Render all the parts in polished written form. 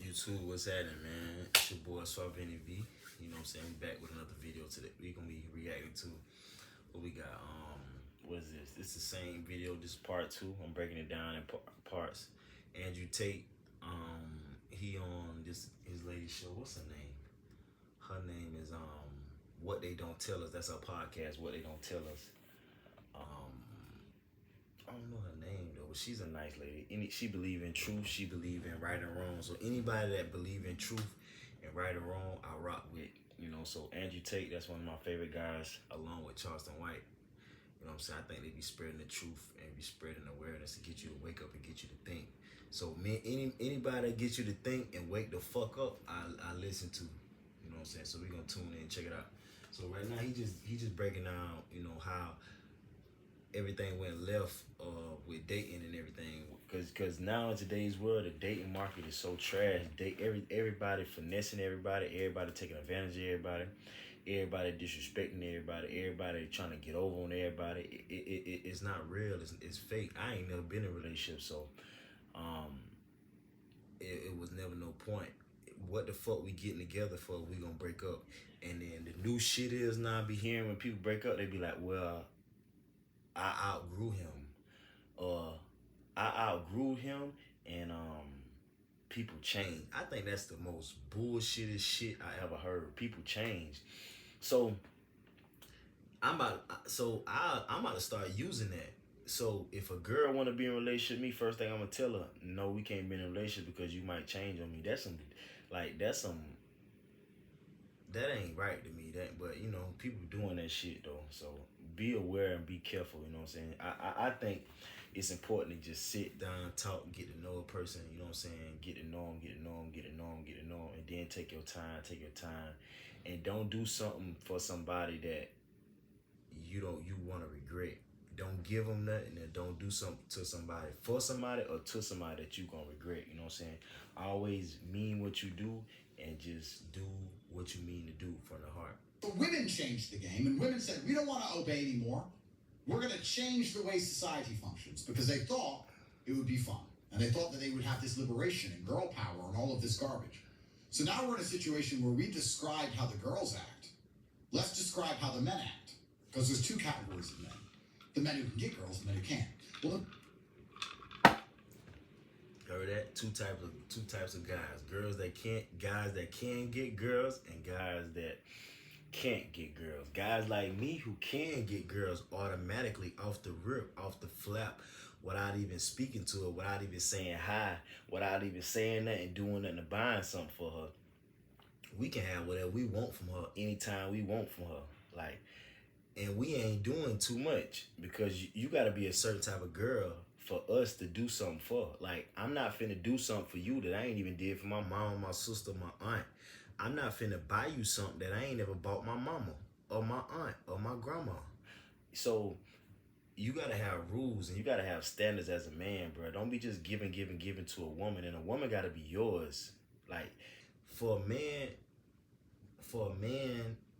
YouTube, what's happening, man? It's your boy Vinny V. You know what I'm saying? We back with another video today. We gonna be reacting to what we got. What is this? This is the same video. This is part two. I'm breaking it down in parts. Andrew Tate. He on his lady show. What's her name? Her name is What They Don't Tell Us. That's our podcast. What They Don't Tell Us. I don't know her name though, but she's a nice lady. She believe in truth. She believe in right and wrong. So anybody that believe in truth and right and wrong, I rock with. You know, so Andrew Tate, that's one of my favorite guys, along with Charleston White. You know what I'm saying? I think they be spreading the truth and be spreading awareness to get you to wake up and get you to think. So anybody that gets you to think and wake the fuck up, I listen to. You know what I'm saying? So we gonna tune in and check it out. So right now he just breaking down, you know, how everything went left with dating and everything, because now in today's world the dating market is so trash. Everybody finessing everybody taking advantage of everybody disrespecting everybody trying to get over on everybody. It's not real. It's fake. I ain't never been in a relationship, so it was never no point. What the fuck we getting together for if we gonna break up? And then the new shit is now I be hearing when people break up, they be like, well, I outgrew him. I outgrew him and people change. I think that's the most bullshitted shit I ever heard. People change. So I'm about to start using that. So if a girl wanna be in a relationship with me, first thing I'm gonna tell her, no, we can't be in a relationship because you might change on me. That ain't right to me. But you know, people doing that shit though. So be aware and be careful. You know what I'm saying? I think it's important to just sit down, talk, get to know a person. You know what I'm saying? Get to know them, and then take your time, and don't do something for somebody that you want to regret. Don't give them nothing, and don't do something to somebody for somebody or to somebody that you gonna regret. You know what I'm saying? Always mean what you do and just do what you mean to do from the heart. But women changed the game, and women said, we don't want to obey anymore. We're going to change the way society functions, because they thought it would be fun. And they thought that they would have this liberation and girl power and all of this garbage. So now we're in a situation where we described how the girls act. Let's describe how the men act. Because there's two categories of men. The men who can get girls and the men who can't. Well, heard that? Two types of guys. Guys that can get girls, and guys that can't get girls. Guys like me who can get girls automatically off the rip, off the flap, without even speaking to her, without even saying hi, without even saying nothing, doing nothing, or buying something for her. We can have whatever we want from her anytime we want from her. And we ain't doing too much, because you gotta be a certain type of girl for us to do something for. I'm not finna do something for you that I ain't even did for my mom, my sister, my aunt. I'm not finna buy you something that I ain't ever bought my mama or my aunt or my grandma. So you gotta have rules and you gotta have standards as a man, bro. Don't be just giving to a woman, and a woman gotta be yours. For a man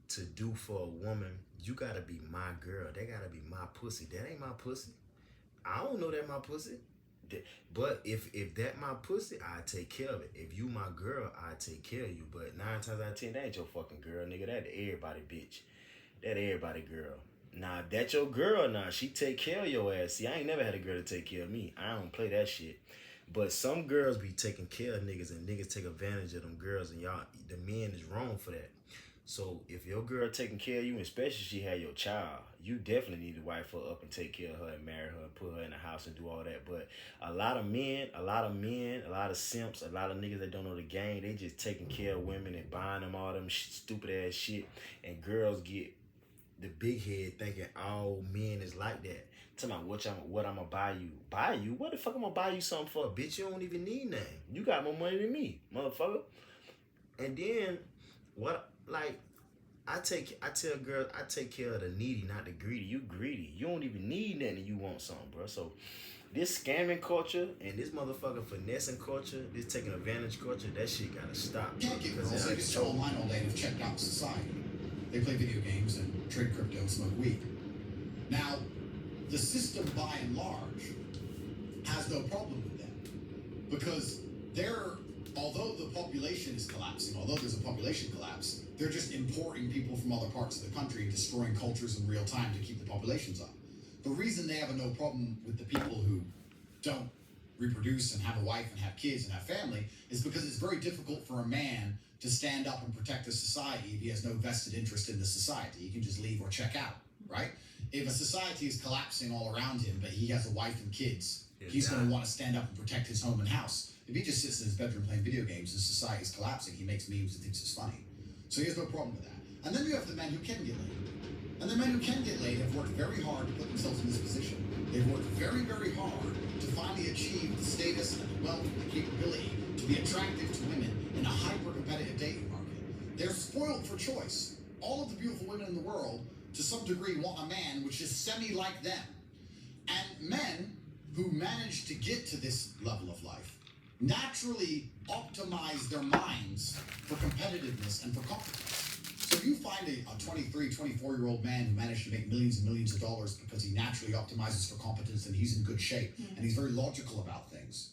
to do for a woman, you gotta be my girl. They gotta be my pussy. That ain't my pussy. I don't know that my pussy. But if that my pussy, I take care of it. If you my girl, I take care of you. But 9 times out of 10, that ain't your fucking girl, nigga. That everybody bitch. That everybody girl. Nah, if that your girl, nah, she take care of your ass. See, I ain't never had a girl to take care of me. I don't play that shit. But some girls be taking care of niggas, and niggas take advantage of them girls, and y'all, the men is wrong for that. So if your girl taking care of you, especially if she had your child, you definitely need to wife her up and take care of her and marry her and put her in the house and do all that. But a lot of men, a lot of simps, a lot of niggas that don't know the game, they just taking care of women and buying them all them stupid ass shit. And girls get the big head thinking all men is like that. Tell me what I'm gonna buy you. Buy you? What the fuck I'm gonna buy you something for? Bitch, you don't even need nothing. You got more money than me, motherfucker. And then I tell girls, I take care of the needy, not the greedy. You greedy. You don't even need nothing and you want something, bro. So this scamming culture and this motherfucking finessing culture, this taking advantage culture, that shit gotta stop. Can't get girls. They just chill online all day and have checked out society. They play video games and trade crypto and smoke weed. Now, the system by and large has no problem with them, because although the population is collapsing, although there's a population collapse, they're just importing people from other parts of the country and destroying cultures in real time to keep the populations up. The reason they have no problem with the people who don't reproduce and have a wife and have kids and have family is because it's very difficult for a man to stand up and protect a society if he has no vested interest in the society. He can just leave or check out, right? If a society is collapsing all around him, but he has a wife and kids, he's going to want to stand up and protect his home and house. If he just sits in his bedroom playing video games and society is collapsing, he makes memes and thinks it's funny. So he has no problem with that. And then you have the men who can get laid. And the men who can get laid have worked very hard to put themselves in this position. They've worked very, very hard to finally achieve the status and the wealth and the capability to be attractive to women in a hyper-competitive dating market. They're spoiled for choice. All of the beautiful women in the world, to some degree, want a man which is semi-like them. And men who manage to get to this level of life naturally optimize their minds for competitiveness and for competence. So if you find a 23, 24-year-old man who managed to make millions and millions of dollars because he naturally optimizes for competence and he's in good shape and he's very logical about things,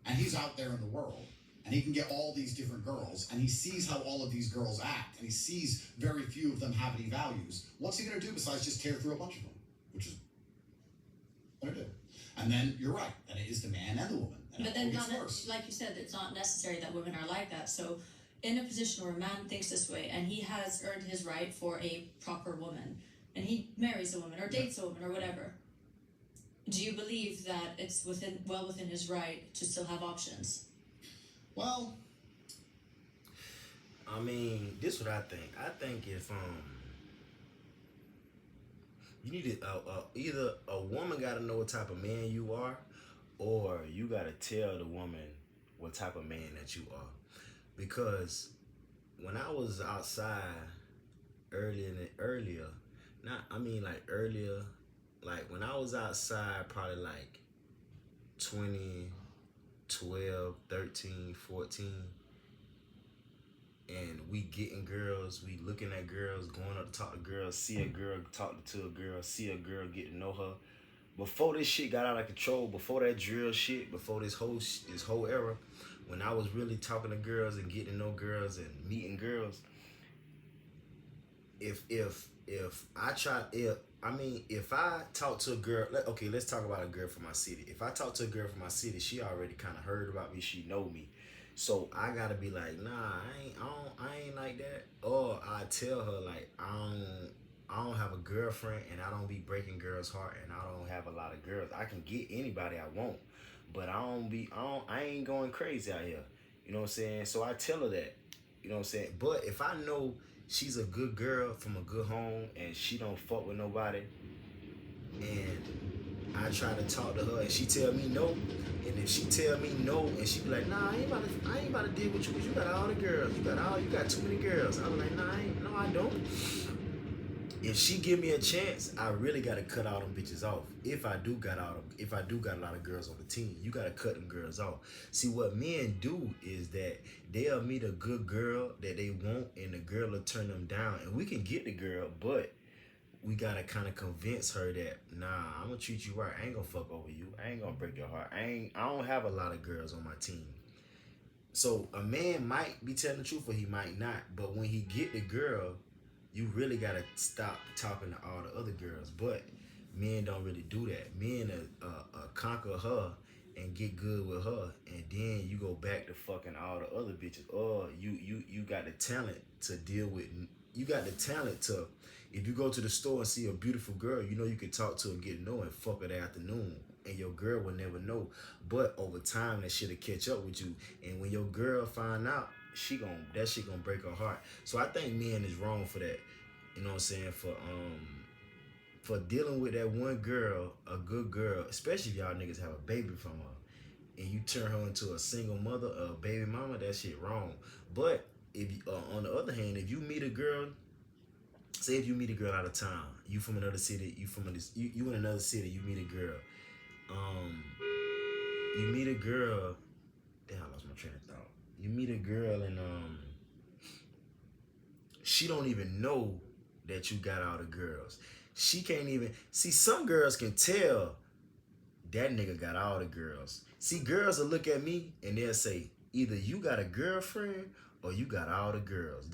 and he's out there in the world and he can get all these different girls and he sees how all of these girls act and he sees very few of them have any values, what's he going to do besides just tear through a bunch of them? Which is what I do. And then you're right, and it is the man and the woman. But then, like you said, it's not necessary that women are like that. So in a position where a man thinks this way and he has earned his right for a proper woman and he marries a woman or dates a woman or whatever, do you believe that it's well within his right to still have options? Well, I mean, this is what I think. I think if you need to either a woman got to know what type of man you are, or you got to tell the woman what type of man that you are. Because when I was outside earlier, like when I was outside probably like 2012, 13, 14, and we getting girls, we looking at girls, going up to talk to girls, see a girl, talk to a girl, see a girl, get to know her. Before this shit got out of control, before that drill shit, before this whole era, when I was really talking to girls and getting to know girls and meeting girls, if I talk to a girl, let's talk about a girl from my city. If I talk to a girl from my city, she already kind of heard about me, she know me. So I gotta be like, nah, I ain't like that. Or I tell her like, I don't have a girlfriend and I don't be breaking girls' heart and I don't have a lot of girls. I can get anybody I want, but I ain't going crazy out here. You know what I'm saying? So I tell her that. You know what I'm saying? But if I know she's a good girl from a good home and she don't fuck with nobody, and I try to talk to her and she tell me no, and if she tell me no and she be like, nah, I ain't about to deal with you because you got all the girls. You got too many girls. I was like, nah, I don't. If she give me a chance, I really gotta cut all them bitches off. If I do got a lot of girls on the team, you gotta cut them girls off. See, what men do is that they'll meet a good girl that they want, and the girl will turn them down. And we can get the girl, but we gotta kind of convince her that, nah, I'm gonna treat you right. I ain't gonna fuck over you. I ain't gonna break your heart. I don't have a lot of girls on my team. So a man might be telling the truth or he might not. But when he get the girl, you really gotta stop talking to all the other girls. But men don't really do that. Men conquer her and get good with her, and then you go back to fucking all the other bitches. Or you got the talent to deal with. You got the talent to, if you go to the store and see a beautiful girl, you know you can talk to her, get to know her, and fuck her that afternoon, and your girl will never know. But over time, that shit'll catch up with you, and when your girl find out, that shit gonna break her heart. So I think men is wrong for that. You know what I'm saying? For dealing with that one girl, a good girl, especially if y'all niggas have a baby from her, and you turn her into a single mother, a baby mama, that shit wrong. But if on the other hand, if you meet a girl, say if you meet a girl out of town, you from another city, you in another city, you meet a girl, damn, I lost my train of thought. You meet a girl and she don't even know that you got all the girls. She can't even see. Some girls can tell that nigga got all the girls. See, girls will look at me and they'll say, either you got a girlfriend or you got all the girls.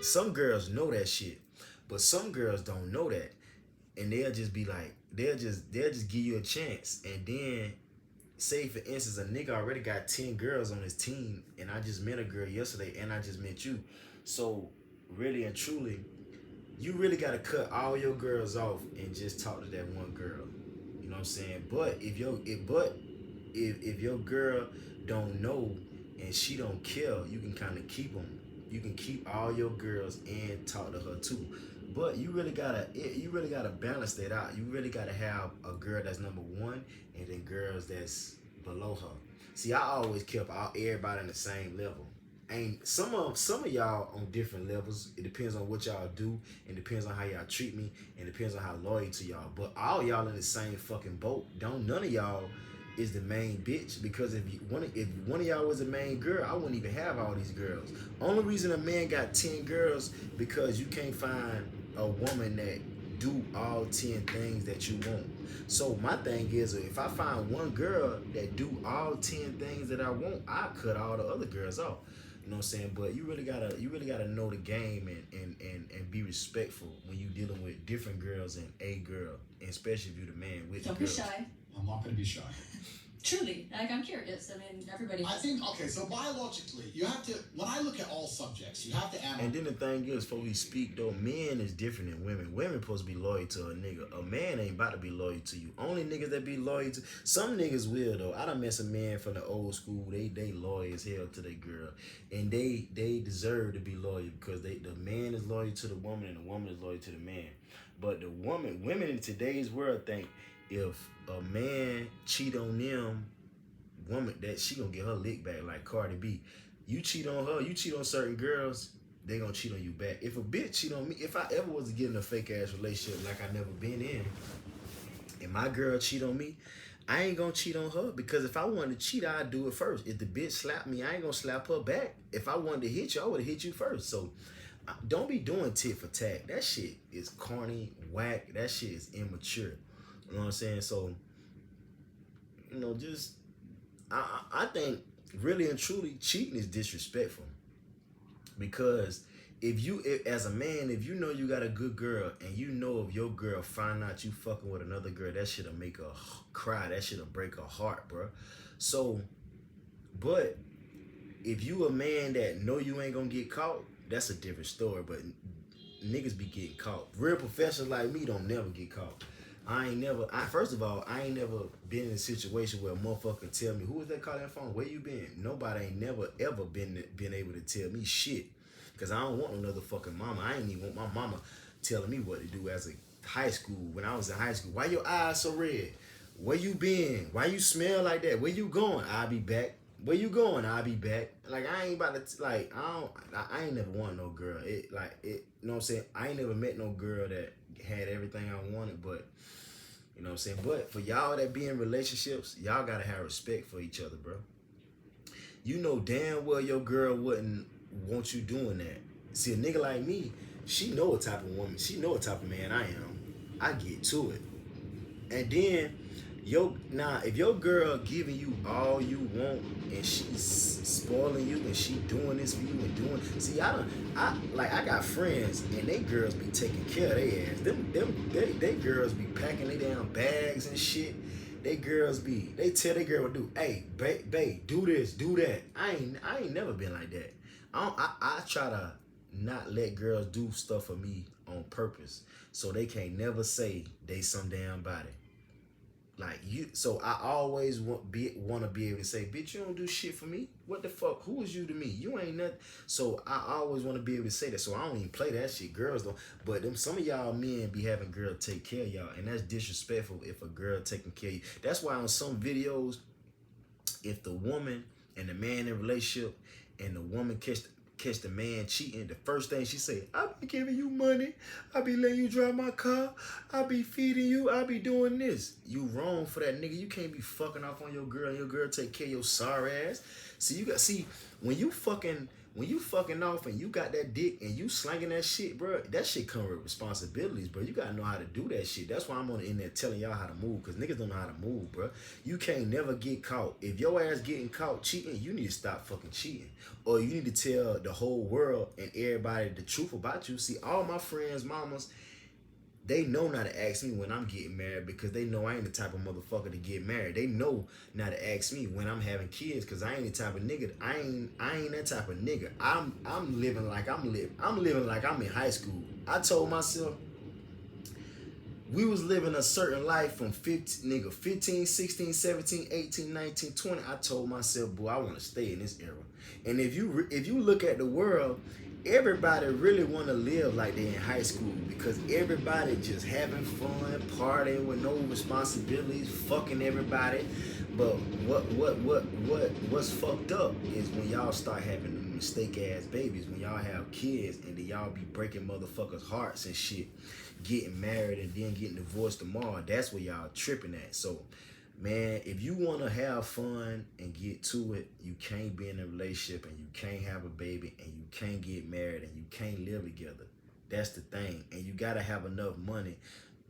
Some girls know that shit, but some girls don't know that, and they'll just be like, they'll just give you a chance, and then say for instance a nigga already got 10 girls on his team, and I just met a girl yesterday, and I just met you, so really and truly, you really gotta cut all your girls off and just talk to that one girl. You know what I'm saying? But if your girl don't know and she don't care, you can kind of keep them. You can keep all your girls and talk to her too. But you really gotta balance that out. You really gotta have a girl that's number one, and then girls that's below her. See, I always kept everybody on the same level. And some of y'all on different levels. It depends on what y'all do, and depends on how y'all treat me, and depends on how loyal to y'all. But all y'all in the same fucking boat. None of y'all is the main bitch, because if one of y'all was a main girl, I wouldn't even have all these girls. Only reason a man got 10 girls because you can't find a woman that do all 10 things that you want. So my thing is, if I find one girl that do all 10 things that I want, I cut all the other girls off. You know what I'm saying? But you really gotta know the game and be respectful when you dealing with different girls and a girl, and especially if you're the man with Don't the be girls. shy. I'm not going to be shy. Truly, like, I'm curious. I mean, everybody. I think, okay, so biologically, you have to, when I look at all subjects, you have to analyze. And then the thing is, before we speak though, men is different than women. Women supposed to be loyal to a nigga. A man ain't about to be loyal to you. Only niggas that be loyal to, some niggas will though. I done met some men from the old school. They loyal as hell to their girl, and they deserve to be loyal because the man is loyal to the woman and the woman is loyal to the man. But women in today's world think if a man cheat on them, woman, that she gonna get her lick back like Cardi B. You cheat on her, you cheat on certain girls, they gonna cheat on you back. If a bitch cheat on me, if I ever was to get in a fake ass relationship like I never been in, and my girl cheat on me, I ain't gonna cheat on her, because if I wanted to cheat, I'd do it first. If the bitch slapped me, I ain't gonna slap her back. If I wanted to hit you, I would have hit you first. So don't be doing tit for tat. That shit is corny, whack. That shit is immature. You know what I'm saying? So, you know, just I think really and truly cheating is disrespectful, because as a man, if you know you got a good girl and you know if your girl find out you fucking with another girl, that shit'll make her cry. That shit'll break her heart, bro. So, but if you a man that know you ain't gonna get caught, that's a different story. But niggas be getting caught. Real professionals like me don't never get caught. First of all, I ain't never been in a situation where a motherfucker tell me, who is that calling that phone? Where you been? Nobody ain't never ever been able to tell me shit. Cause I don't want another fucking mama. I ain't even want my mama telling me what to do as a high school. When I was in high school, why your eyes so red? Where you been? Why you smell like that? Where you going? I'll be back. Where you going? I'll be back. Like, I ain't about to, like, I ain't never want no girl. You know what I'm saying? I ain't never met no girl that had everything I wanted, but, you know what I'm saying? But for y'all that be in relationships, y'all gotta have respect for each other, bro. You know damn well your girl wouldn't want you doing that. See, a nigga like me, she know what type of woman, she know what type of man I am. I get to it. And then, if your girl giving you all you want and she's spoiling you and she doing this for you and doing, see, I got friends and they girls be taking care of their ass. They girls be packing their damn bags and shit. They tell their girl what to do. Hey, babe, do this, do that. I ain't never been like that. I try to not let girls do stuff for me on purpose, so they can't never say they some damn body. Like you, so I always want to be able to say, bitch, you don't do shit for me. What the fuck? Who is you to me? You ain't nothing. So I always want to be able to say that. So I don't even play that shit. Girls don't. But some of y'all men be having girls take care of y'all, and that's disrespectful if a girl taking care of you. That's why on some videos, if the woman and the man in a relationship and the woman catch the man cheating, the first thing she say, I be giving you money, I be letting you drive my car, I be feeding you, I be doing this. You wrong for that, nigga. You can't be fucking off on your girl and your girl take care of your sorry ass. See when you fucking off and you got that dick and you slanging that shit, bro, that shit come with responsibilities, bro. You gotta know how to do that shit. That's why I'm on the internet telling y'all how to move, because niggas don't know how to move, bro. You can't never get caught. If your ass getting caught cheating, you need to stop fucking cheating. Or you need to tell the whole world and everybody the truth about you. See, all my friends, mamas, they know not to ask me when I'm getting married, because they know I ain't the type of motherfucker to get married. They know not to ask me when I'm having kids, because I ain't the type of nigga. I ain't that type of nigga. I'm living like I'm living like I'm in high school. I told myself we was living a certain life from 15, 16, 17, 18, 19, 20. I told myself, boy, I want to stay in this era. And if you look at the world, everybody really want to live like they in high school, because everybody just having fun, partying with no responsibilities, fucking everybody. But what's fucked up is when y'all start having mistake ass babies, when y'all have kids and then y'all be breaking motherfuckers' hearts and shit, getting married and then getting divorced tomorrow. That's where y'all tripping at. So man, if you want to have fun and get to it, you can't be in a relationship and you can't have a baby and you can't get married and you can't live together. That's the thing. And you got to have enough money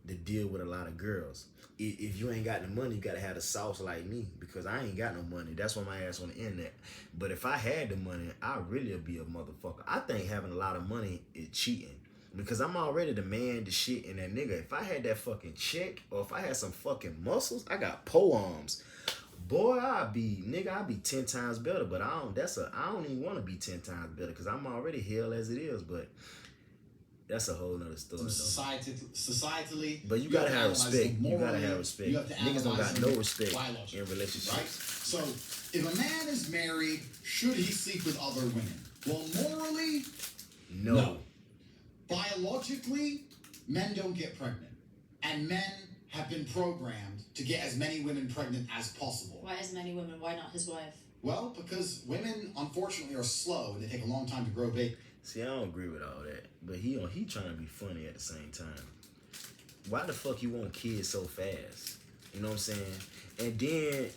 to deal with a lot of girls. If you ain't got the money, you got to have the sauce like me, because I ain't got no money. That's why my ass on the internet. But if I had the money, I really would be a motherfucker. I think having a lot of money is cheating, because I'm already the man, the shit, and that nigga. If I had that fucking check, or if I had some fucking muscles, I got pole arms. Boy, I'd be 10 times better. But I don't even want to be 10 times better, because I'm already hell as it is. But that's a whole nother story. Societally, but you gotta have respect. You gotta have respect. You have to Niggas don't got no respect biologically, in relationships. Right? So, if a man is married, should he sleep with other women? Well, morally, no. Biologically, men don't get pregnant, and men have been programmed to get as many women pregnant as possible. Why as many women? Why not his wife? Well, because women, unfortunately, are slow and they take a long time to grow big. See, I don't agree with all that, but he trying to be funny at the same time. Why the fuck you want kids so fast? You know what I'm saying? And then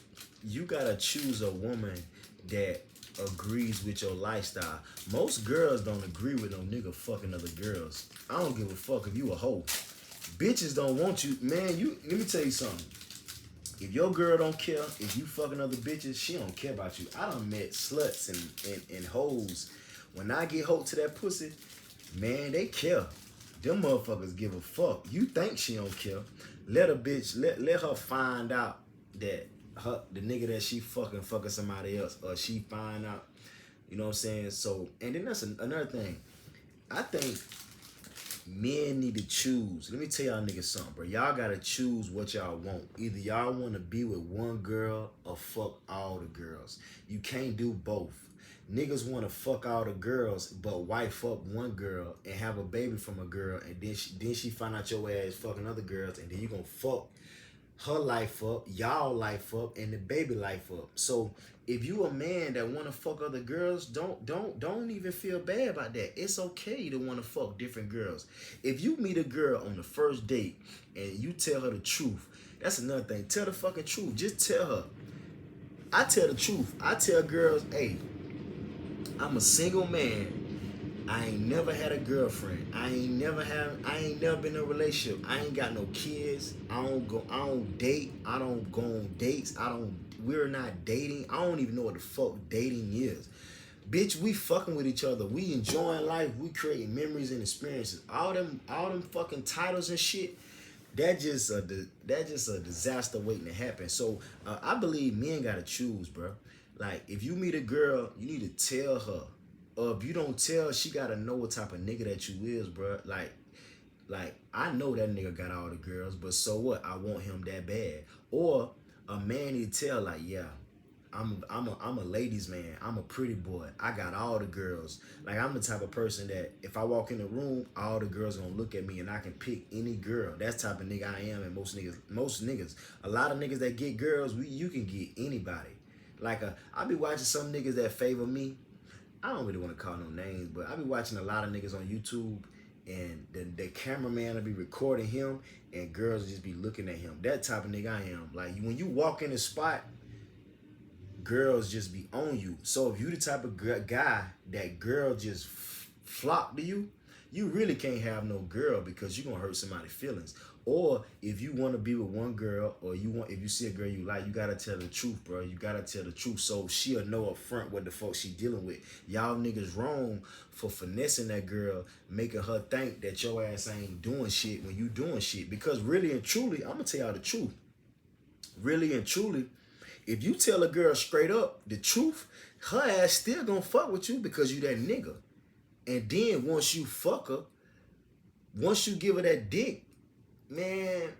you gotta choose a woman that agrees with your lifestyle. Most girls don't agree with no nigga fucking other girls. I don't give a fuck if you a hoe. Bitches don't want you, man. Let me tell you something. If your girl don't care, if you fucking other bitches, she don't care about you. I done met sluts and hoes. When I get hooked to that pussy, man, they care. Them motherfuckers give a fuck. You think she don't care? Let a bitch, let her find out that the nigga that she fucking somebody else, or she find out, you know what I'm saying? So, and then that's another thing. I think men need to choose. Let me tell y'all niggas something, bro. Y'all gotta choose what y'all want. Either y'all want to be with one girl or fuck all the girls. You can't do both. Niggas want to fuck all the girls, but wife up one girl and have a baby from a girl, and then she find out your ass fucking other girls, and then you gonna fuck her life up, y'all life up, and the baby life up. So if you a man that want to fuck other girls, don't even feel bad about that. It's okay to want to fuck different girls. If you meet a girl on the first date and you tell her the truth, that's another thing. Tell the fucking truth. Just tell her. I tell the truth. I tell girls, hey, I'm a single man. I ain't never had a girlfriend. I ain't never been in a relationship. I ain't got no kids. I don't date. I don't go on dates. We're not dating. I don't even know what the fuck dating is. Bitch, we fucking with each other. We enjoying life. We creating memories and experiences. All them fucking titles and shit, that just a disaster waiting to happen. So I believe men gotta choose, bro. Like, if you meet a girl, you need to tell her. Or if you don't tell, she gotta know what type of nigga that you is, bro. Like I know that nigga got all the girls, but so what? I want him that bad. Or a man need to tell, like, yeah, I'm a ladies man. I'm a pretty boy. I got all the girls. Like, I'm the type of person that if I walk in the room, all the girls gonna look at me and I can pick any girl. That's the type of nigga I am. And most niggas, a lot of niggas that get girls, you can get anybody. Like, I be watching some niggas that favor me. I don't really want to call no names, but I be watching a lot of niggas on YouTube, and the cameraman will be recording him, and girls will just be looking at him. That type of nigga I am. Like, when you walk in a spot, girls just be on you. So if you the type of guy that girl just flock to you, you really can't have no girl because you're gonna hurt somebody's feelings. Or if you want to be with one girl, or if you see a girl you like, you gotta tell the truth, bro. You gotta tell the truth so she'll know up front what the fuck she dealing with. Y'all niggas wrong for finessing that girl, making her think that your ass ain't doing shit when you doing shit. Because really and truly, I'm gonna tell y'all the truth. Really and truly, if you tell a girl straight up the truth, her ass still gonna fuck with you because you that nigga. And then once you fuck her, once you give her that dick, man,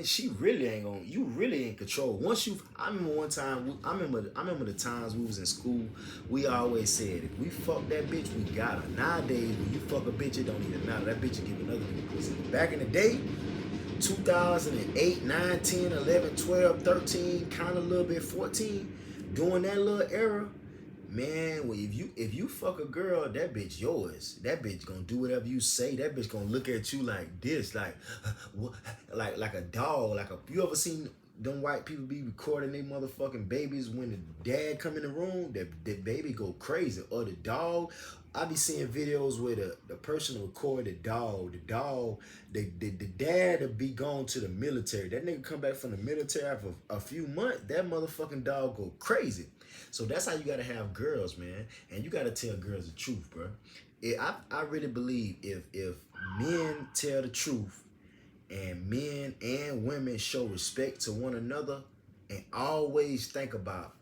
she really ain't gonna. You really in control. Once you, I remember one time. I remember the times we was in school. We always said, if we fuck that bitch, we got her. Nowadays, when you fuck a bitch, it don't even matter. That bitch will give another nigga pussy. Back in the day, 2008, 9, 10, 11, 12, 13, kind of a little bit 14, during that little era, man, well, if you fuck a girl, that bitch yours. That bitch gonna do whatever you say. That bitch gonna look at you like this, like a dog. You ever seen them white people be recording their motherfucking babies when the dad come in the room? That baby go crazy. Or the dog. I be seeing videos where the person record the dog. The dad will be gone to the military. That nigga come back from the military after a few months. That motherfucking dog go crazy. So that's how you gotta have girls, man. And you gotta tell girls the truth, bro. I really believe if men tell the truth and men and women show respect to one another and always think about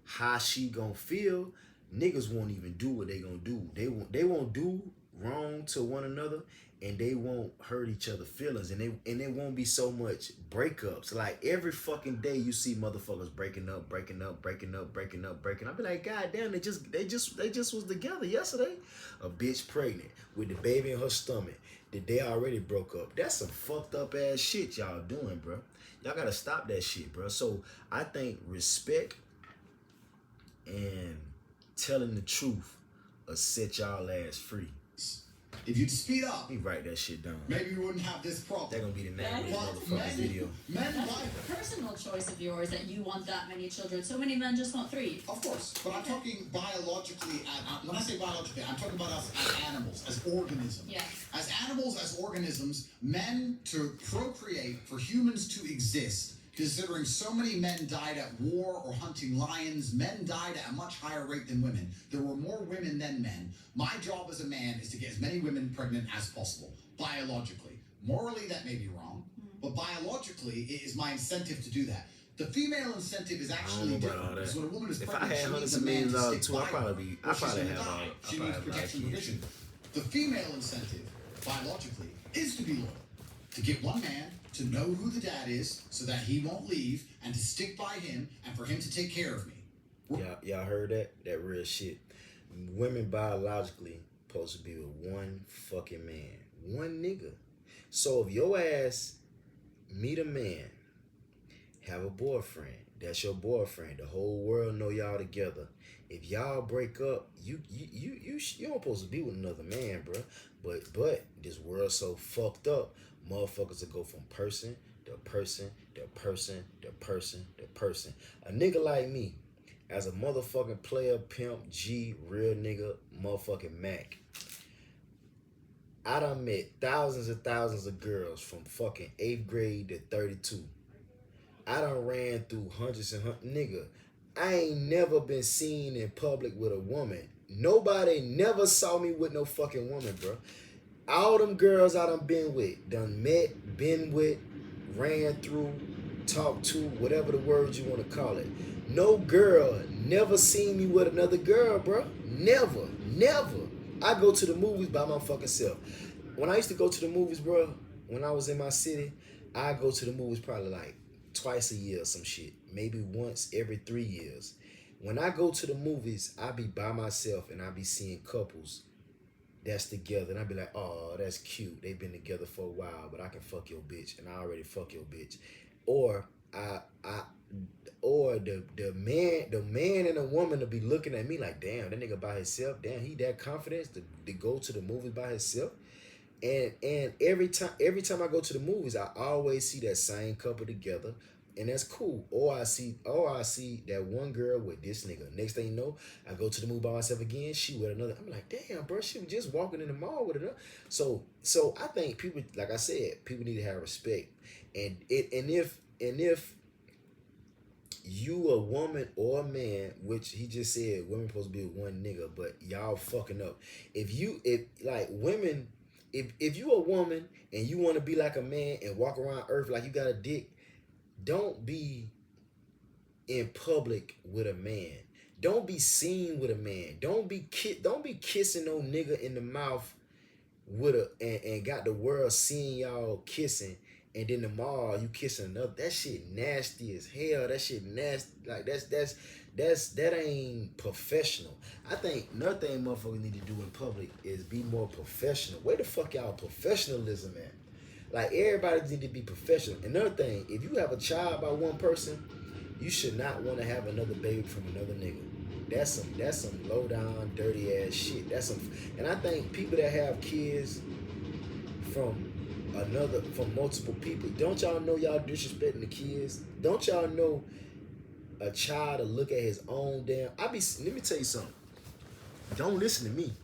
how she gonna feel, niggas won't even do what they gonna do. They won't do wrong to one another, and they won't hurt each other's feelings, and there won't be so much breakups. Like every fucking day you see motherfuckers breaking up. I be like, God damn, they just was together yesterday. A bitch pregnant with the baby in her stomach that they already broke up. That's some fucked up ass shit y'all doing, bro. Y'all gotta stop that shit, bro. So I think respect and telling the truth will set y'all ass free. If you'd speed up, let me write that shit down. maybe we wouldn't have this problem. That gonna be the name of this Well, motherfucking video. Men That's like a personal choice of yours that you want that many children. So many men just want 3. Of course, but I'm talking biologically. When I say biologically, I'm talking about us as animals, as organisms. Yeah. As animals, as organisms, men to procreate, for humans to exist, considering so many men died at war or hunting lions, men died at a much higher rate than women. There were more women than men. My job as a man is to get as many women pregnant as possible, biologically. Morally, that may be wrong, but biologically, it is my incentive to do that. The female incentive is actually different. Because when a woman is If I pregnant, had she hundreds needs a of man millions to dollars stick too, by I'd her, probably or she's have gonna all. die. I'd She probably needs have protection, kids. provision. The female incentive, biologically, is to be loyal. To get one man to know who the dad is so that he won't leave, and to stick by him, and for him to take care of me. Y'all heard that? That real shit. Women biologically supposed to be with one fucking man. One nigga. So if your ass meet a man, have a boyfriend, that's your boyfriend. The whole world know y'all together. If y'all break up, you don't supposed to be with another man, bro. But this world so fucked up, motherfuckers will go from person to person to person to person to person. A nigga like me, as a motherfucking player, pimp, G, real nigga, motherfucking Mac, I done met thousands and thousands of girls from fucking 8th grade to 32. I done ran through hundreds and hundreds. Nigga, I ain't never been seen in public with a woman. Nobody never saw me with no fucking woman, bro. All them girls I done been with, done met, been with, ran through, talked to, whatever the words you want to call it. No girl never seen me with another girl, bro. Never. I go to the movies by my fucking self. When I used to go to the movies, bro, when I was in my city, I go to the movies probably like twice a year or some shit. Maybe once every 3 years. When I go to the movies, I be by myself and I be seeing couples that's together. And I be like, oh, that's cute. They've been together for a while, but I can fuck your bitch. And I already fuck your bitch. Or the man and a woman to be looking at me like, damn, that nigga by himself. Damn, he that confident to go to the movies by himself. And every time I go to the movies, I always see that same couple together. and that's cool. Or I see that one girl with this nigga. Next thing you know, I go to the movie by myself again. She with another. I'm like, damn, bro, she was just walking in the mall with another. So I think people, like I said, people need to have respect, and if you a woman or a man, which he just said women supposed to be with one nigga, but y'all fucking up. If like women, if you a woman and you want to be like a man and walk around earth like you got a dick, don't be in public with a man. Don't be seen with a man. Don't be kissing no nigga in the mouth with and got the world seeing y'all kissing, and then tomorrow you kissing another. That shit nasty as hell. That shit nasty. Like that ain't professional. I think another thing motherfuckers need to do in public is be more professional. Where the fuck y'all professionalism at? Like everybody need to be professional. Another thing, if you have a child by one person, you should not want to have another baby from another nigga. That's some low down, dirty ass shit. And I think people that have kids from multiple people, don't y'all know y'all disrespecting the kids? Don't y'all know a child to look at his own damn? Let me tell you something. Don't listen to me.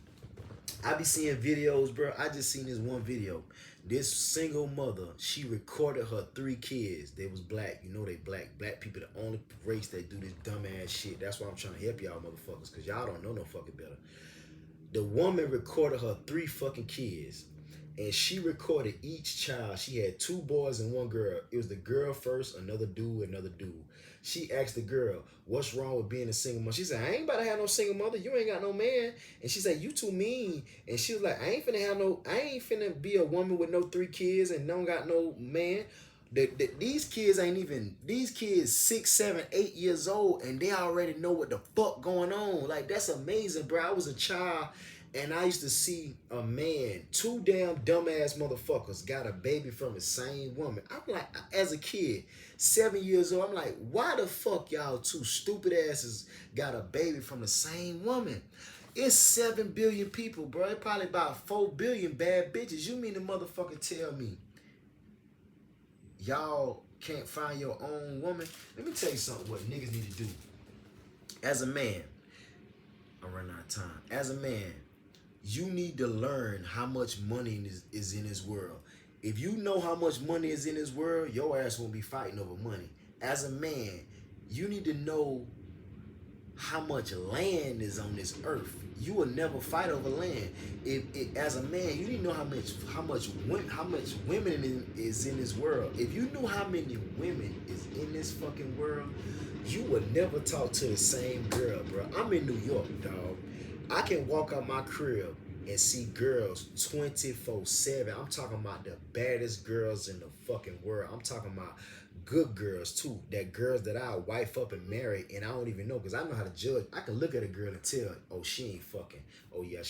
I be seeing videos, bro. I just seen this one video. This single mother, she recorded her 3 kids. They was black. You know they black. Black people the only race that do this dumbass shit. That's why I'm trying to help y'all motherfuckers, because y'all don't know no fucking better. The woman recorded her 3 fucking kids. And she recorded each child. She had 2 boys and 1 girl. It was the girl first, another dude. She asked the girl, what's wrong with being a single mother? She said, I ain't about to have no single mother. You ain't got no man. And she said, you too mean. And she was like, I ain't finna be a woman with no 3 kids and don't got no man. These kids 6, 7, 8 years old, and they already know what the fuck going on. Like, that's amazing, bro. I was a child, and I used to see a man, 2 damn dumbass motherfuckers got a baby from the same woman. I'm like, as a kid, 7 years old, I'm like, why the fuck y'all 2 stupid asses got a baby from the same woman? It's 7 billion people, bro. It's probably about 4 billion bad bitches. You mean the motherfucker tell me y'all can't find your own woman? Let me tell you something what niggas need to do. As a man, I'm running out of time. As a man, you need to learn how much money is in this world. If you know how much money is in this world, your ass won't be fighting over money. As a man, you need to know how much land is on this earth. You will never fight over land. As a man, you need to know how much women is in this world. If you knew how many women is in this fucking world, you would never talk to the same girl, bro. I'm in New York, dog. I can walk out my crib and see girls 24/7. I'm talking about the baddest girls in the fucking world. I'm talking about good girls too. That girls that I wife up and marry, and I don't even know, because I know how to judge. I can look at a girl and tell, oh, she ain't fucking. Oh yeah,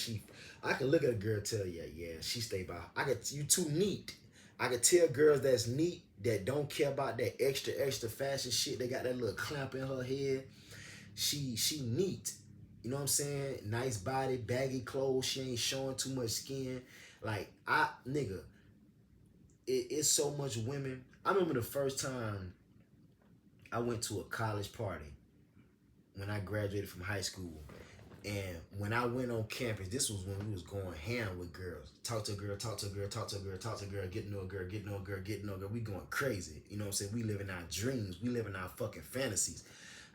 I can look at a girl and tell, yeah, she stay by. You too neat. I can tell girls that's neat, that don't care about that extra fashion shit. They got that little clamp in her head. She neat. You know what I'm saying? Nice body, baggy clothes. She ain't showing too much skin. Like, it's so much women. I remember the first time I went to a college party when I graduated from high school. And when I went on campus, this was when we was going ham with girls. Talk to a girl, talk to a girl, talk to a girl, talk to a girl, get to know a girl, get to know a girl, get to know a girl. We going crazy. You know what I'm saying? We living our dreams. We living our fucking fantasies.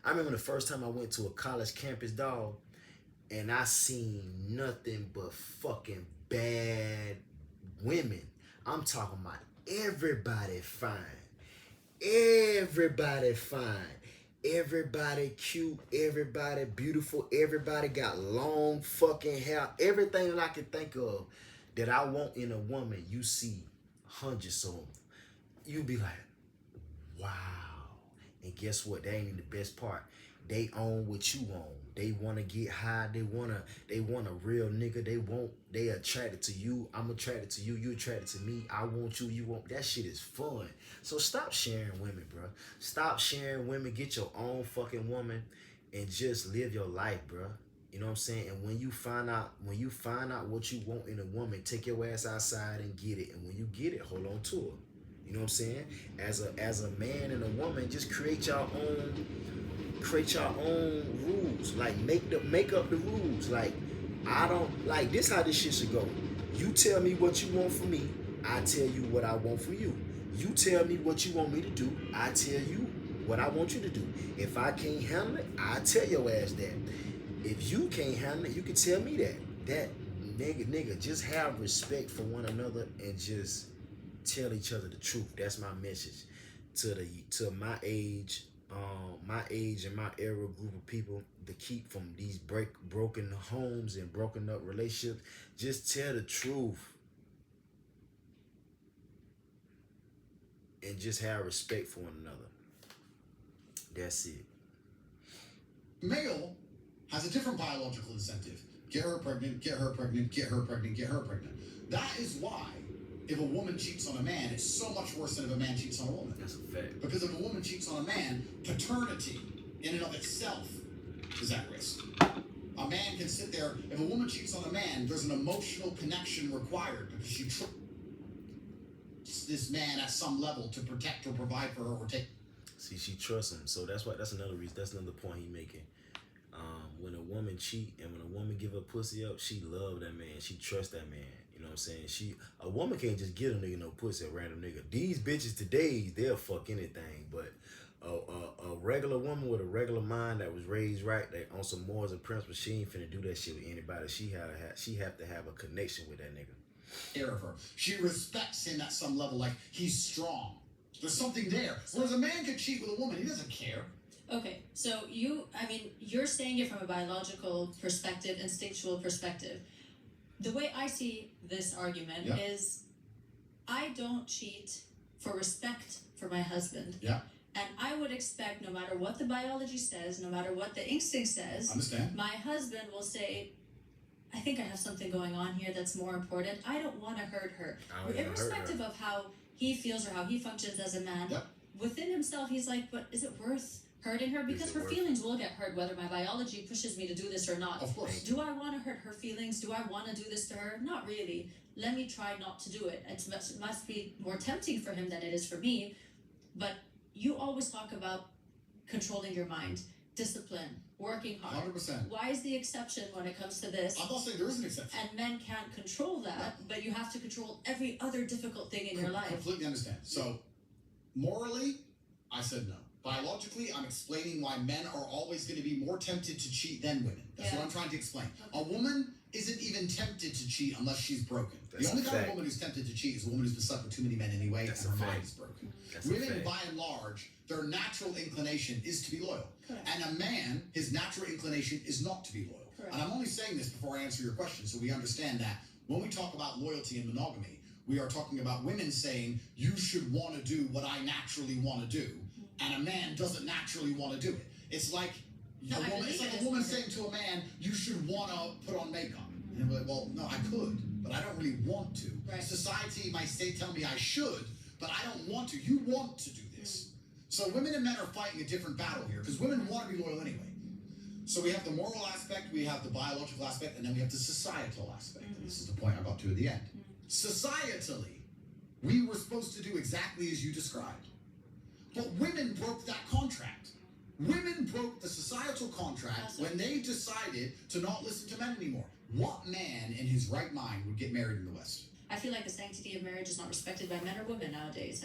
I remember the first time I went to a college campus, dog, and I seen nothing but fucking bad women. I'm talking about everybody fine. Everybody fine. Everybody cute. Everybody beautiful. Everybody got long fucking hair. Everything that I can think of that I want in a woman, you see hundreds of them. You be like, wow. And guess what? That ain't even the best part. They own what you own. They want to get high. They want a real nigga. They attracted to you. I'm attracted to you. You attracted to me. I want you. You want. That shit is fun. So stop sharing women, bro. Stop sharing women. Get your own fucking woman and just live your life, bro. You know what I'm saying? And when you find out what you want in a woman, take your ass outside and get it. And when you get it, hold on to her. You know what I'm saying? As a man and a woman, just create your own rules. Like make up the rules. Like I don't like this how this shit should go. You tell me what you want from me, I tell you what I want from you. You tell me what you want me to do, I tell you what I want you to do. If I can't handle it, I tell your ass that. If you can't handle it, you can tell me that. That nigga, just have respect for one another and just tell each other the truth. That's my message to my age and my era group of people to keep from these broken homes and broken up relationships. Just tell the truth and just have respect for one another. That's it. Male has a different biological incentive. Get her pregnant, get her pregnant, get her pregnant, get her pregnant. That is why if a woman cheats on a man, it's so much worse than if a man cheats on a woman. That's a fact. Because if a woman cheats on a man, paternity in and of itself is at risk. A man can sit there, if a woman cheats on a man, there's an emotional connection required because she trusts this man at some level to protect or provide for her or take. See, she trusts him. So that's another reason. That's another point he making. When a woman cheat and when a woman give her pussy up, she love that man. She trust that man. You know what I'm saying? A woman can't just get a nigga no pussy, a random nigga. These bitches today, they'll fuck anything. But a regular woman with a regular mind that was raised right, that on some morals and principles, she ain't finna do that shit with anybody. She have to have a connection with that nigga. Care of her. She respects him at some level, like he's strong. There's something there. Whereas a man could cheat with a woman, he doesn't care. Okay, so you're saying it from a biological perspective, instinctual perspective. The way I see this argument is I don't cheat for respect for my husband. Yeah. And I would expect no matter what the biology says, no matter what the instinct says, Understand. my husband will say, I think I have something going on here that's more important. I don't want to hurt her. Irrespective of how he feels or how he functions as a man, within himself, he's like, but is it worth hurting her? Because her feelings will get hurt whether my biology pushes me to do this or not. Of course. Do I want to hurt her feelings? Do I want to do this to her? Not really. Let me try not to do it. It must be more tempting for him than it is for me. But you always talk about controlling your mind, discipline, working hard. 100%. Why is the exception when it comes to this? I'm not saying there is an exception. And men can't control that, but you have to control every other difficult thing in your life. Completely understand. So, morally, I said no. Biologically, I'm explaining why men are always going to be more tempted to cheat than women. That's what I'm trying to explain. A woman isn't even tempted to cheat unless she's broken. The only kind of woman who's tempted to cheat is a woman who's been stuck with too many men anyway, and her mind is broken. Women, by and large, their natural inclination is to be loyal. Correct. And a man, his natural inclination is not to be loyal. Correct. And I'm only saying this before I answer your question, so we understand that when we talk about loyalty and monogamy, we are talking about women saying, you should want to do what I naturally want to do, and a man doesn't naturally want to do it. It's like a woman saying to a man, you should want to put on makeup. And we're like, well, no, I could, but I don't really want to. Right. Society might tell me I should, but I don't want to. You want to do this. So women and men are fighting a different battle here, because women want to be loyal anyway. So we have the moral aspect, we have the biological aspect, and then we have the societal aspect. And this is the point I got to at the end. Societally, we were supposed to do exactly as you described. But women broke that contract. Women broke the societal contract when they decided to not listen to men anymore. What man in his right mind would get married in the West? I feel like the sanctity of marriage is not respected by men or women nowadays.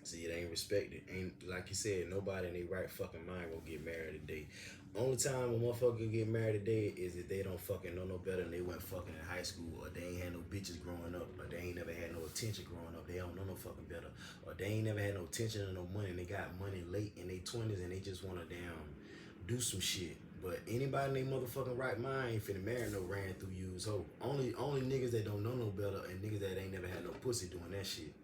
See, it ain't respected. Ain't, like you said, nobody in their right fucking mind will get married today. Only time a motherfucker get married today is if they don't fucking know no better and they went fucking in high school, or they ain't had no bitches growing up, or they ain't never had no attention growing up. They don't know no fucking better, or they ain't never had no attention or no money, and they got money late in their 20s and they just want to do some shit. But anybody in their motherfucking right mind ain't finna marry no ran through used hoe. Only niggas that don't know no better and niggas that ain't never had no pussy doing that shit.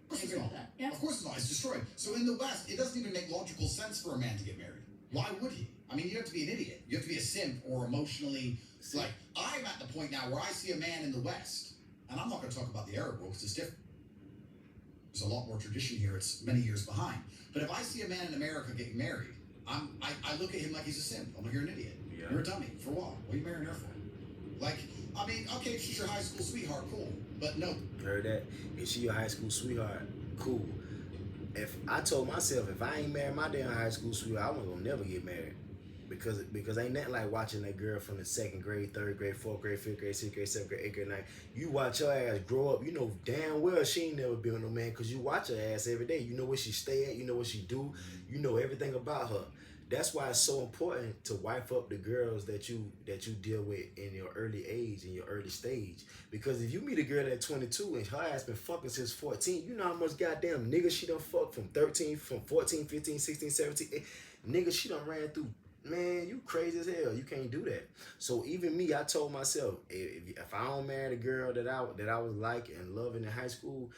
Of course it's not. Yeah. Of course it's not. It's destroyed. So in the West, it doesn't even make logical sense for a man to get married. Why would he? I mean, you have to be an idiot. You have to be a simp or emotionally... Like, I'm at the point now where I see a man in the West, and I'm not going to talk about the Arab world because it's different. There's a lot more tradition here. It's many years behind. But if I see a man in America getting married, I look at him like he's a simp. I'm like, you're an idiot. Yeah. You're a dummy. For what? What are you marrying her for? Like, I mean, okay, she's your high school sweetheart, cool. But no. You heard that? If she your high school sweetheart, cool. If I told myself if I ain't married my damn high school sweetheart, I wasn't gonna never get married. Because ain't nothing like watching that girl from the 2nd grade, 3rd grade, 4th grade, 5th grade, 6th grade, 7th grade, 8th grade, 9th. You watch her ass grow up, you know damn well she ain't never been with no man because you watch her ass every day. You know where she stay at, you know what she do, you know everything about her. That's why it's so important to wife up the girls that you deal with in your early age, in your early stage. Because if you meet a girl at 22 and her ass been fucking since 14, you know how much goddamn niggas she done fucked from 13, from 14, 15, 16, 17. Niggas she done ran through. Man, you crazy as hell. You can't do that. So even me, I told myself, if I don't marry the girl that I was like and loving in high school,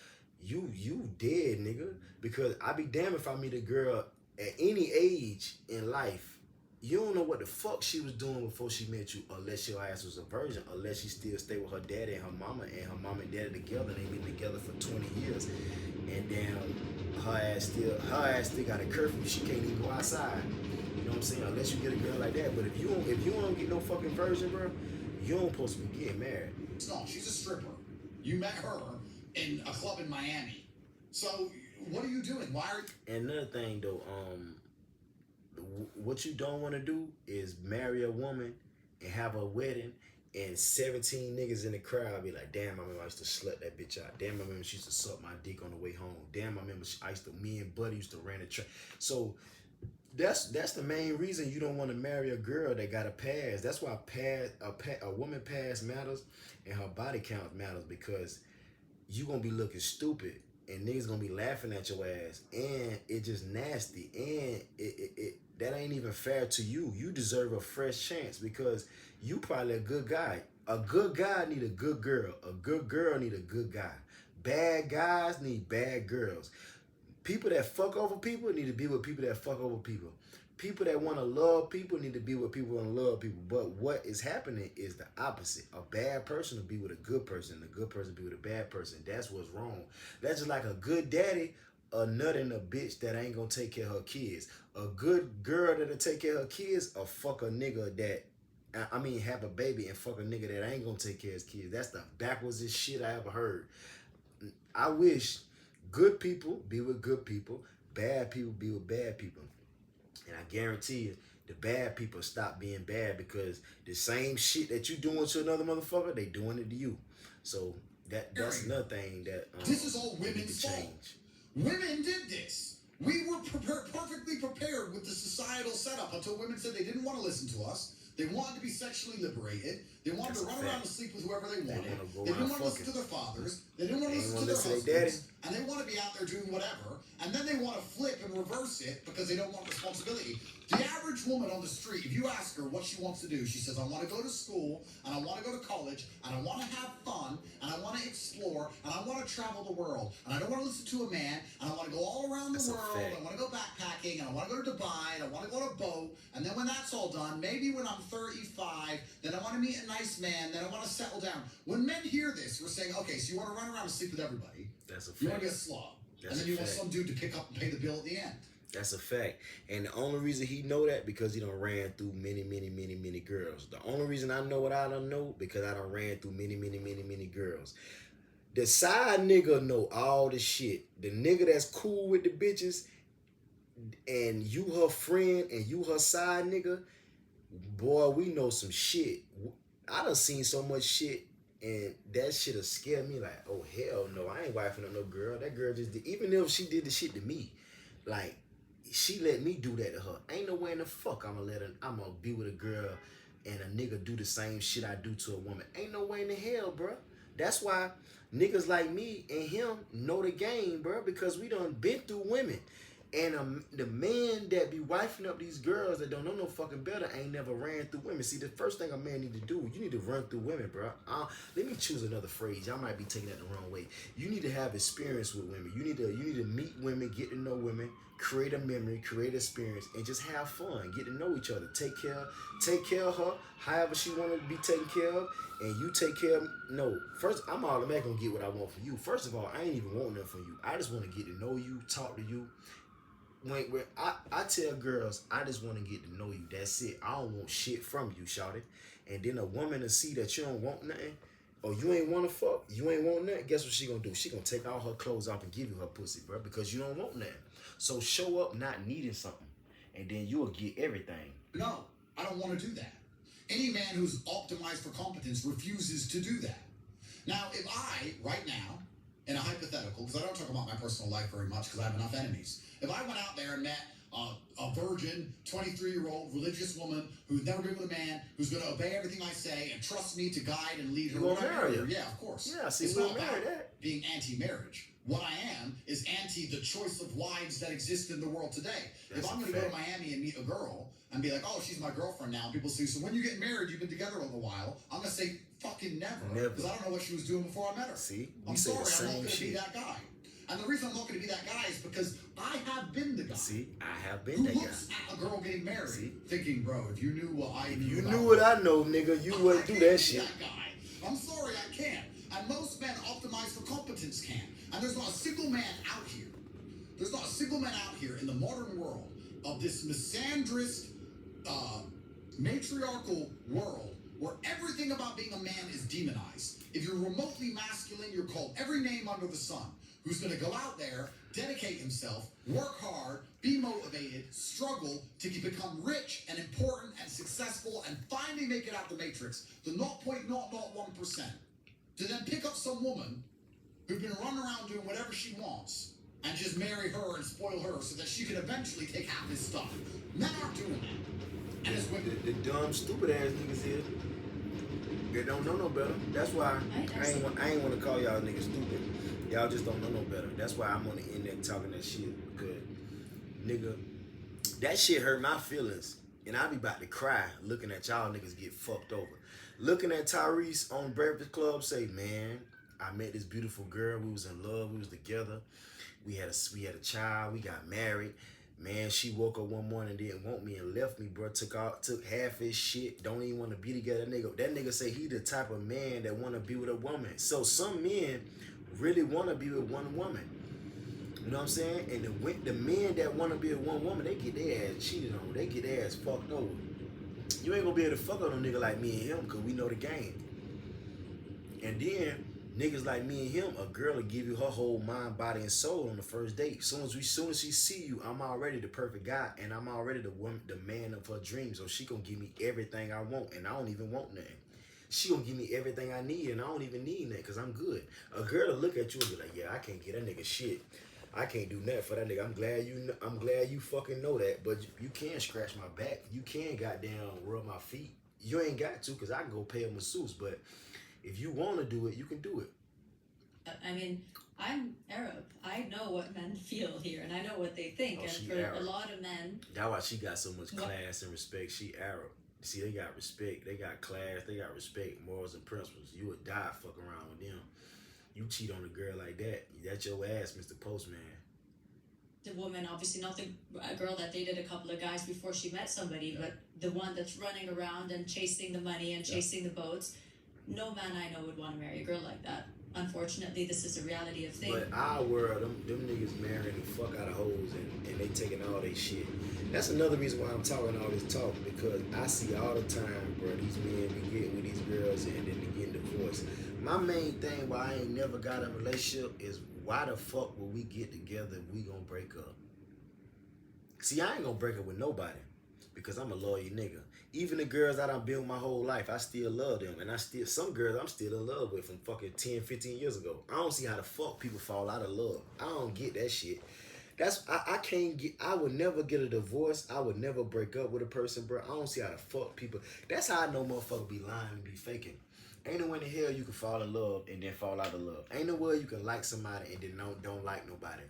you dead, nigga. Because I be damned if I meet a girl at any age in life, you don't know what the fuck she was doing before she met you, unless your ass was a virgin, unless she still stayed with her daddy and her mama and daddy together, and they been together for 20 years. And then her ass still got a curfew. She can't even go outside. You know what I'm saying? Unless you get a girl like that. But if you don't get no fucking virgin, bro, you don't supposed to be getting married. No, she's a stripper. You met her in a club in Miami. So what are you doing? Why are you... And another thing though, what you don't want to do is marry a woman and have a wedding and 17 niggas in the crowd be like, damn, I remember I used to slut that bitch out. Damn, I remember she used to suck my dick on the way home. Damn, I remember me and Buddy used to run the track. So that's the main reason you don't want to marry a girl that got a past. That's why a woman past matters and her body count matters, because you gonna be looking stupid and niggas gonna be laughing at your ass, and it just nasty, and it that ain't even fair to you. You deserve a fresh chance because you probably a good guy. A good guy need a good girl. A good girl need a good guy. Bad guys need bad girls. People that fuck over people need to be with people that fuck over people. People that want to love people need to be with people that love people. But what is happening is the opposite. A bad person will be with a good person. A good person will be with a bad person. That's what's wrong. That's just like a good daddy, a nut and a bitch that ain't gonna take care of her kids. A good girl that'll take care of her kids, a fuck a nigga that, have a baby and fuck a nigga that ain't gonna take care of his kids. That's the backwards shit I ever heard. I wish good people be with good people, bad people be with bad people. And I guarantee you, the bad people stop being bad because the same shit that you doing to another motherfucker, they doing it to you. So that's another thing that this is all women's fault. Women did this. We were perfectly prepared with the societal setup until women said they didn't want to listen to us. They wanted to be sexually liberated. They wanted to run around and sleep with whoever they wanted. They didn't want to listen to their fathers. They didn't want to listen to their husbands. And they want to be out there doing whatever. And then they want to flip and reverse it because they don't want responsibility. The average woman on the street, if you ask her what she wants to do, she says, I want to go to school, and I want to go to college, and I want to have fun, and I want to explore, and I want to travel the world. And I don't want to listen to a man, and I want to go all around the world, I want to go backpacking, and I want to go to Dubai, and I want to go on a boat. And then when that's all done, maybe when I'm 35, then I want to meet a nice man, then I want to settle down. When men hear this, we're saying, okay, so you want to run around and sleep with everybody. That's a fact. You want to get a slob. And then you want some dude to pick up and pay the bill at the end. That's a fact. And the only reason he know that because he done ran through many, many, many, many girls. The only reason I know what I don't know because I done ran through many, many, many, many girls. The side nigga know all the shit. The nigga that's cool with the bitches and you her friend and you her side nigga, boy, we know some shit. I done seen so much shit and that shit'll scare me like, oh hell no, I ain't wifing up no girl. That girl just did, even if she did the shit to me, like, she let me do that to her. Ain't no way in the fuck I'm gonna be with a girl and a nigga do the same shit I do to a woman. Ain't no way in the hell, bruh. That's why niggas like me and him know the game, bruh, because we done been through women. And the man that be wifing up these girls that don't know no fucking better ain't never ran through women. See, the first thing a man need to do, you need to run through women, bro. Let me choose another phrase. Y'all might be taking that the wrong way. You need to have experience with women. You need to meet women, get to know women, create a memory, create experience, and just have fun. Get to know each other. Take care of her however she want to be taken care of, and you take care of. No, first I'm automatically gonna get what I want from you. First of all, I ain't even want nothing from you. I just want to get to know you, talk to you. When I tell girls, I just want to get to know you. That's it. I don't want shit from you, shawty. And then a woman to see that you don't want nothing, Oh, you ain't want to fuck? You ain't want that? Guess what she gonna do? She gonna take all her clothes off and give you her pussy, bro, because you don't want that. So show up not needing something, and then you'll get everything. No, I don't want to do that. Any man who's optimized for competence refuses to do that. Now, if I, right now, in a hypothetical, because I don't talk about my personal life very much because I have enough enemies, if I went out there and met a virgin, 23-year-old religious woman who's never been with a man, who's going to obey everything I say and trust me to guide and lead her. You gonna marry her? Yeah, of course. Yeah, see, it's we'll not marry about that. being anti-marriage. What I am is anti the choice of wives that exist in the world today. That's if I'm a going to go to fact. Miami and meet a girl and be like, oh, she's my girlfriend now, and people say, so when you get married, you've been together a little while, I'm going to say fucking never. Never. Because I don't know what she was doing before I met her. See, we I'm say sorry, the I'm not same going to be shit. that guy. And the reason I'm not going to be that guy is because I have been the guy. See, I have been Who that guy. looks at a girl getting married, See? thinking, bro, if you knew what I If knew you about knew what her, I know, nigga, you wouldn't do I that can't be shit. That guy. I'm sorry, I can't. And most men optimized for competence can. And there's not a single man out here. There's not a single man out here in the modern world of this misandrist, matriarchal world where everything about being a man is demonized. If you're remotely masculine, you're called every name under the sun. Who's going to go out there, dedicate himself, work hard, be motivated, struggle to become rich and important and successful and finally make it out the matrix, the 0.001%, to then pick up some woman who's been running around doing whatever she wants and just marry her and spoil her so that she can eventually take half his stuff. Men aren't doing that. And it's women. The dumb, stupid ass niggas here, they don't know no better. That's why I ain't want to call y'all niggas stupid. Y'all just don't know no better. That's why I'm on the internet talking that shit. Because, nigga, that shit hurt my feelings. And I be about to cry looking at y'all niggas get fucked over. Looking at Tyrese on Breakfast Club say, man, I met this beautiful girl. We was in love. We was together. We had a child. We got married. Man, she woke up one morning, didn't want me and left me, bro. Took half his shit. Don't even want to be together. That nigga say he the type of man that want to be with a woman. So some men really want to be with one woman. You know what I'm saying? And the men that want to be with one woman, they get their ass cheated on. They get their ass fucked over. You ain't gonna be able to fuck on a nigga like me and him because we know the game. And then niggas like me and him, a girl will give you her whole mind, body, and soul on the first date. Soon as she see you, I'm already the perfect guy, and I'm already the man of her dreams. So she gonna give me everything I want, and I don't even want nothing. She gonna give me everything I need, and I don't even need that because I'm good. A girl will look at you and be like, yeah, I can't get that nigga shit. I can't do nothing for that nigga. I'm glad you fucking know that, but you can scratch my back. You can goddamn rub my feet. You ain't got to because I can go pay a masseuse, but if you want to do it, you can do it. I mean, I'm Arab. I know what men feel here, and I know what they think. Oh, and she for Arab. a lot of men, That's why she got so much class and respect. She Arab. See, they got respect. They got class. They got respect, morals, and principles. You would die fucking around with them. You cheat on a girl like that, that's your ass, Mr. Postman. the woman, obviously not a girl that dated a couple of guys before she met somebody, but the one that's running around and chasing the money and chasing the boats. No man I know would want to marry a girl like that. Unfortunately, this is the reality of things. But our world, them niggas marrying the fuck out of hoes and they taking all they shit. That's another reason why I'm talking all this talk, because I see all the time, bro, these men be getting with these girls and then they getting divorced. My main thing why I ain't never got a relationship is why the fuck will we get together if we gonna break up? See, I ain't gonna break up with nobody because I'm a loyal nigga. Even the girls that I've been with my whole life, I still love them. And some girls I'm still in love with from fucking 10, 15 years ago. I don't see how the fuck people fall out of love. I don't get that shit. I would never get a divorce. I would never break up with a person, bro. I don't see how the fuck people, that's how I know motherfuckers be lying and be faking. Ain't no way in the hell you can fall in love and then fall out of love. Ain't no way you can like somebody and then don't like nobody.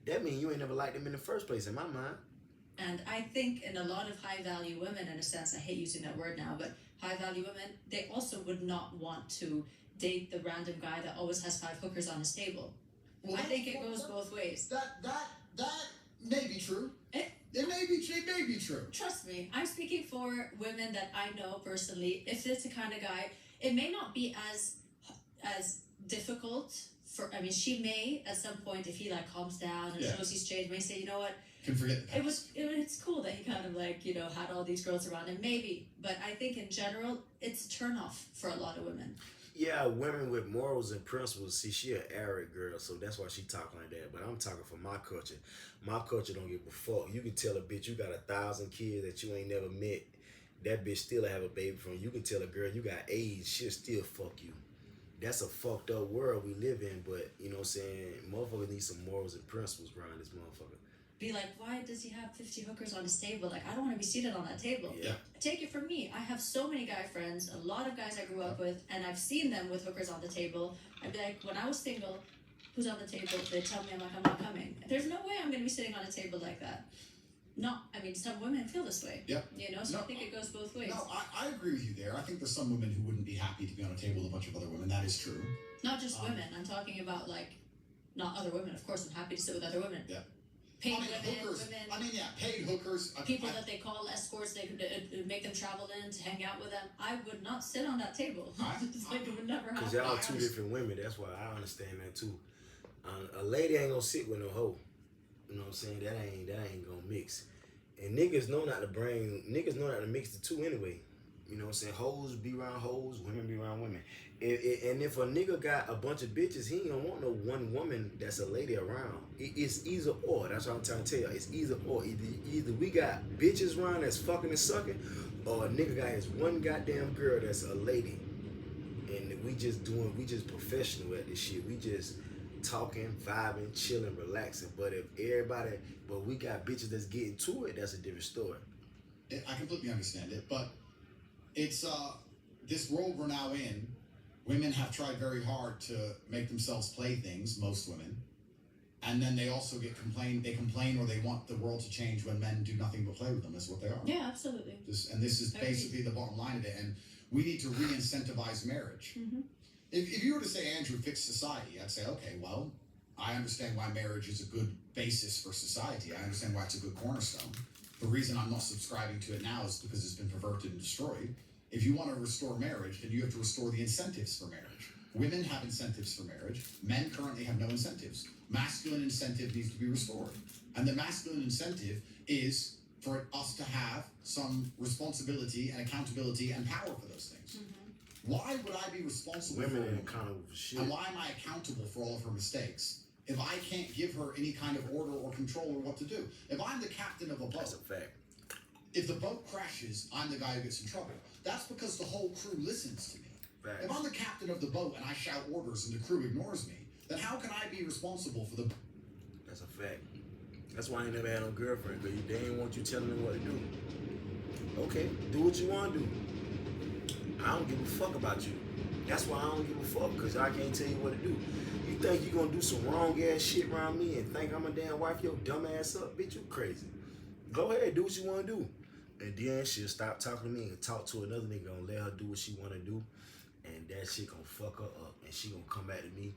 That means you ain't never liked them in the first place, in my mind. And I think in a lot of high-value women, in a sense, I hate using that word now, but high-value women, they also would not want to date the random guy that always has 5 hookers on his table. Well, I think it goes both ways. That may be true. It may be true. Trust me, I'm speaking for women that I know personally. If it's the kind of guy, it may not be as difficult for. I mean, she may at some point, if he like calms down and shows he's changed, may say, you know what, can forget the past. It's cool that he kind of like had all these girls around him, maybe. But I think in general, it's a turn off for a lot of women. Yeah, women with morals and principles. See, she an Arab girl, so that's why she talking like that. But I'm talking for my culture. My culture don't give a fuck. You can tell a bitch you got 1,000 kids that you ain't never met. That bitch still have a baby from you. You can tell a girl you got AIDS, she'll still fuck you. That's a fucked up world we live in, but you know what I'm saying? Motherfuckers need some morals and principles around this motherfucker. Be like, why does he have 50 hookers on his table? Like, I don't want to be seated on that table. Yeah. Take it from me. I have so many guy friends, a lot of guys I grew up with, and I've seen them with hookers on the table. I'd be like, when I was single, who's on the table? They tell me, I'm like, I'm not coming. There's no way I'm going to be sitting on a table like that. No, I mean, some women feel this way. Yep. You know, so I think it goes both ways. No, I agree with you there. I think there's some women who wouldn't be happy to be on a table with a bunch of other women. That is true. Not just women. I'm talking about, like, not other women. Of course, I'm happy to sit with other women. Yeah. Paid hookers. women. Paid hookers. People that they call escorts, they could make them travel in to hang out with them. I would not sit on that table. It would never happen. Because y'all two different women. That's why I understand that too. A lady ain't gonna sit with no hoe. You know what I'm saying? That ain't gonna mix. And niggas know not to mix the two anyway. You know what I'm saying? Hoes be around hoes, women be around women. And if a nigga got a bunch of bitches, he ain't gonna want no one woman that's a lady around. It's either or. That's what I'm trying to tell you. It's either or. Either we got bitches around that's fucking and sucking, or a nigga got his one goddamn girl that's a lady. And we just professional at this shit. We just talking, vibing, chilling, relaxing. But we got bitches that's getting to it, that's a different story. I completely understand it, but it's this world we're now in. Women have tried very hard to make themselves playthings, most women, and then they also They complain or they want the world to change when men do nothing but play with them. That's what they are. Yeah, absolutely. This is basically the bottom line of it, and we need to re-incentivize marriage. Mm-hmm. If you were to say, Andrew, fix society, I'd say, okay, well, I understand why marriage is a good basis for society. I understand why it's a good cornerstone. The reason I'm not subscribing to it now is because it's been perverted and destroyed. If you want to restore marriage, then you have to restore the incentives for marriage. Women have incentives for marriage. Men currently have no incentives. Masculine incentive needs to be restored. And the masculine incentive is for us to have some responsibility and accountability and power for those things. Mm-hmm. Why would I be responsible Women for ain't accountable for shit. And why am I accountable for all of her mistakes if I can't give her any kind of order or control or what to do? If I'm the captain of a boat, that's a fact. If the boat crashes, I'm the guy who gets in trouble. That's because the whole crew listens to me. Fact. If I'm the captain of the boat and I shout orders and the crew ignores me, then how can I be responsible for the... That's a fact. That's why I ain't never had no girlfriend, because they ain't want you telling them what to do. Okay, do what you want to do. I don't give a fuck about you. That's why I don't give a fuck, because I can't tell you what to do. You think you gonna do some wrong ass shit around me and think I'm a damn wife your dumb ass up? Bitch, you crazy. Go ahead, do what you want to do. And then she'll stop talking to me and talk to another nigga and let her do what she want to do. And that shit gonna fuck her up. And she gonna come back to me.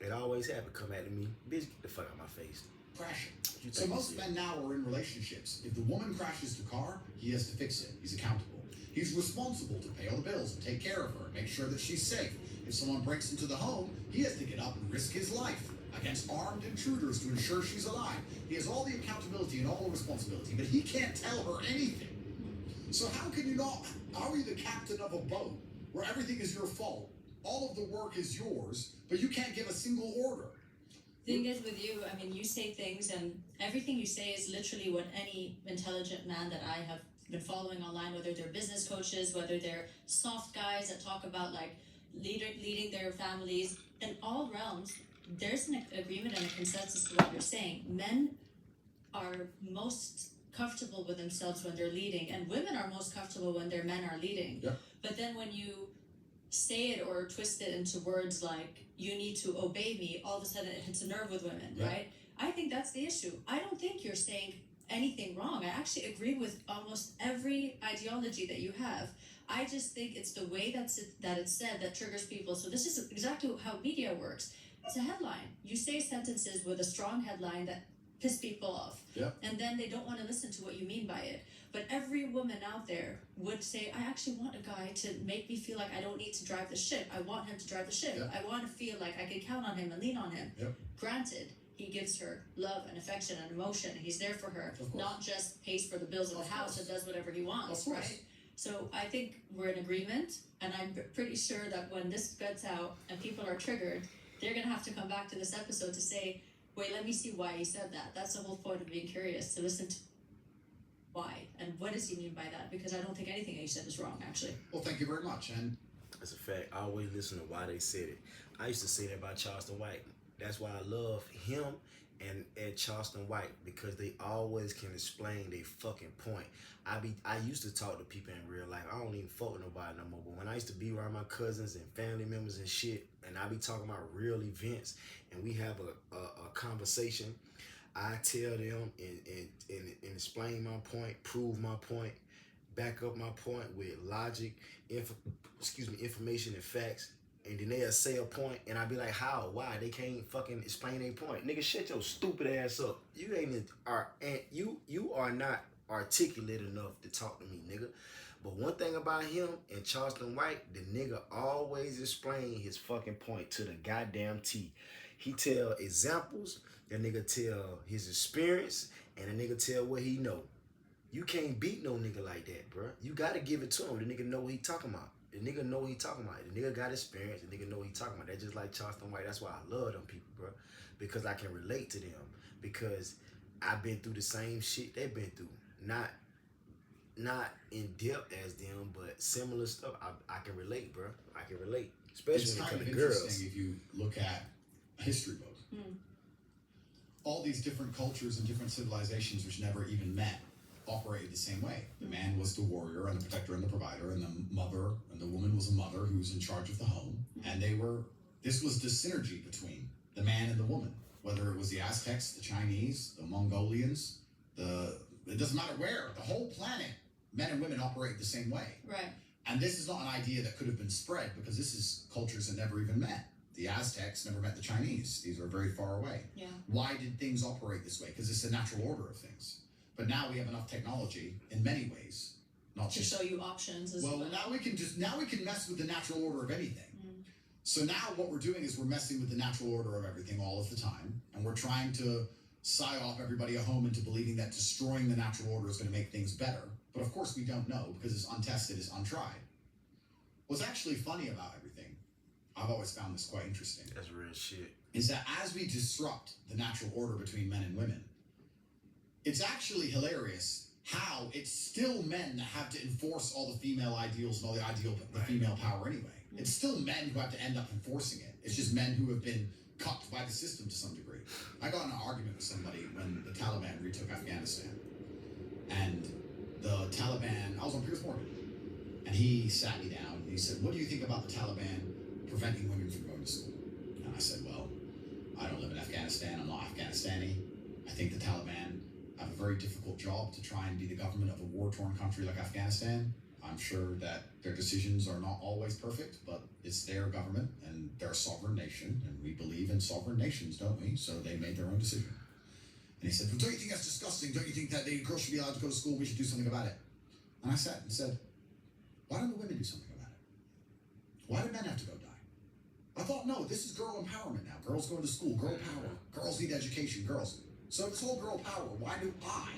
It always happen, come back to me. Bitch, get the fuck out my face. Crashing. So most men now are in relationships. If the woman crashes the car, he has to fix it. He's accountable. He's responsible to pay all the bills and take care of her, make sure that she's safe. If someone breaks into the home, he has to get up and risk his life against armed intruders to ensure she's alive. He has all the accountability and all the responsibility, but he can't tell her anything. So how can you not? Are you the captain of a boat where everything is your fault? All of the work is yours, but you can't give a single order. Thing is with you, I mean, you say things and everything you say is literally what any intelligent man that I have been following online, whether they're business coaches, whether they're soft guys that talk about like leading their families, in all realms, there's an agreement and a consensus to what you're saying. Men are most comfortable with themselves when they're leading, and women are most comfortable when their men are leading. Yeah. But then when you say it or twist it into words like, you need to obey me, all of a sudden it hits a nerve with women, Yeah. right? I think that's the issue. I don't think you're saying anything wrong. I actually agree with almost every ideology that you have. I just think it's the way that it's said that triggers people. So this is exactly how media works. It's a headline. You say sentences with a strong headline that piss people off. Yeah. And then they don't want to listen to what you mean by it. But every woman out there would say, I actually want a guy to make me feel like I don't need to drive the ship. I want him to drive the ship. Yeah. I want to feel like I can count on him and lean on him. Yep. Granted, he gives her love and affection and emotion. He's there for her, Of course. not just pays for the bills of the house and does whatever he wants, Of course. right? So I think we're in agreement, and I'm pretty sure that when this gets out and people are triggered, they're gonna have to come back to this episode to say, wait, let me see why he said that. That's the whole point of being curious, to listen to why and what does he mean by that, because I don't think anything he said is wrong, actually. Well, thank you very much. And That's a fact. I always listen to why they said it. I used to say that about Charleston White. That's why I love him and Charleston White, because they always can explain their fucking point. I used to talk to people in real life. I don't even fuck with nobody no more. But when I used to be around my cousins and family members and shit, and I be talking about real events, and we have a conversation, I tell them and explain my point, prove my point, back up my point with logic, information and facts. And then they'll say a point, and I be like, how? Why? They can't fucking explain their point. Nigga, shut your stupid ass up. You ain't you are not articulate enough to talk to me, nigga. But one thing about him and Charleston White, the nigga always explain his fucking point to the goddamn T. He tell examples, the nigga tell his experience, and the nigga tell what he know. You can't beat no nigga like that, bro. You gotta give it to him. The nigga know what he talking about. The nigga know what he talking about. The nigga got experience. The nigga know what he talking about. That's just like Charleston White. That's why I love them people, bro. Because I can relate to them. Because I've been through the same shit they've been through. Not in depth as them, but similar stuff. I can relate, bro. I can relate. Especially it's when it kind comes of to girls. interesting if you look at a history book. All these different cultures and different civilizations which never even met operated the same way. The man was the warrior and the protector and the provider, and the mother and the woman was a mother who was in charge of the home. And this was the synergy between the man and the woman, whether it was the Aztecs, the Chinese, the Mongolians, it doesn't matter where, the whole planet, men and women operate the same way. Right. And this is not an idea that could have been spread, because this is cultures that never even met. The Aztecs never met the Chinese. These are very far away. Yeah. Why did things operate this way? Because it's a natural order of things. But now we have enough technology in many ways, not To just show you options as well. well. Now we can mess with the natural order of anything. So now what we're doing is we're messing with the natural order of everything all of the time, and we're trying to psy-off everybody at home into believing that destroying the natural order is going to make things better. But of course we don't know, because it's untested, it's untried. What's actually funny about everything, I've always found this quite interesting. That's real shit. Is that as we disrupt the natural order between men and women, it's actually hilarious how it's still men that have to enforce all the female ideals and all the female power anyway. It's still men who have to end up enforcing it. It's just men who have been cut by the system to some degree. I got in an argument with somebody when the Taliban retook Afghanistan. And the Taliban, I was on Piers Morgan, and he sat me down and he said, what do you think about the Taliban preventing women from going to school? And I said, well, I don't live in Afghanistan, I'm not Afghanistani. I think the Taliban have a very difficult job to try and be the government of a war-torn country like Afghanistan. I'm sure that their decisions are not always perfect, but it's their government and they're a sovereign nation, and we believe in sovereign nations, don't we? So they made their own decision. And he said, well, don't you think that's disgusting? Don't you think that the girls should be allowed to go to school? We should do something about it. And I sat and said, why don't the women do something about it? Why do men have to go die? I thought, no, this is girl empowerment now. Girls going to school, girl power. Girls need education, girls. So this whole girl power, why do I